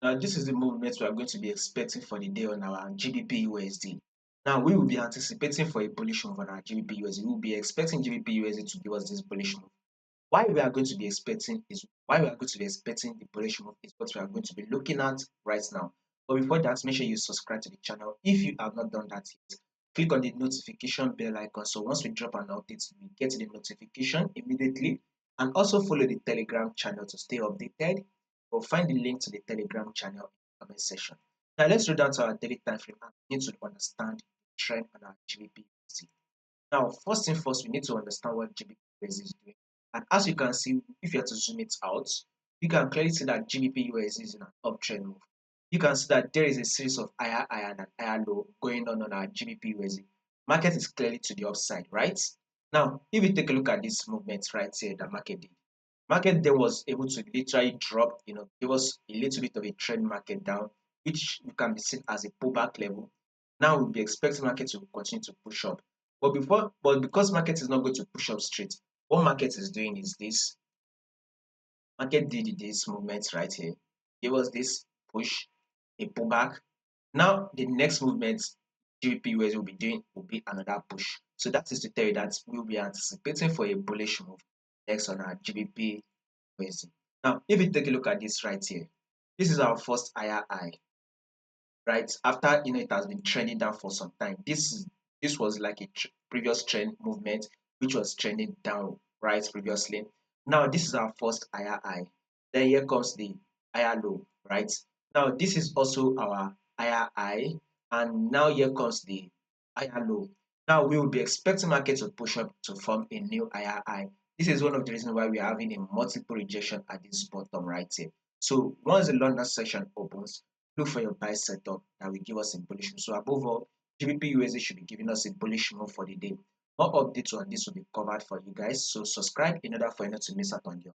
Now, this is the movement we are going to be expecting for the day on our GBPUSD. Now, we will be anticipating for a bullish move on our GBPUSD. We will be expecting GBPUSD to give us this bullish move. Why we are going to be expecting the bullish move is what we are going to be looking at right now. But before that, make sure you subscribe to the channel if you have not done that yet. Click on the notification bell icon so once we drop an update, you get the notification immediately. And also follow the Telegram channel to stay updated. You'll find the link to the Telegram channel in the comment section. Now let's go down to our daily time frame and we need to understand the trend on our GBP. Now, first thing first, we need to understand what GBPUSD is doing. And as you can see, if you have to zoom it out, you can clearly see that GBPUSD is in an uptrend move. You can see that there is a series of higher high and higher low going on our GBPUSD. Market is clearly to the upside, right? Now, if you take a look at this movement right here that market did, market there was able to literally drop, give us a little bit of a trend market down, which can be seen as a pullback level. Now we'll be expecting market to continue to push up. But because market is not going to push up straight, what market is doing is this. Market did this movement right here. Give us this push, a pullback. Now the next movement GBPUSD will be doing will be another push. So that is to tell you that we'll be anticipating for a bullish move next on our GBPUSD. Now, if you take a look at this right here, this is our first higher high, right? After it has been trending down for some time. This was like a previous trend movement which was trending down right previously. Now this is our first higher high. Then here comes the higher low, right? Now this is also our higher high, and now here comes the higher low. Now we will be expecting market to push up to form a new higher high. This is one of the reasons why we are having a multiple rejection at this bottom right here. So once the London session opens, look for your buy setup that will give us a bullish move. So above all, GBP should be giving us a bullish move for the day. More updates on this will be covered for you guys. So subscribe in order for you not to miss out on your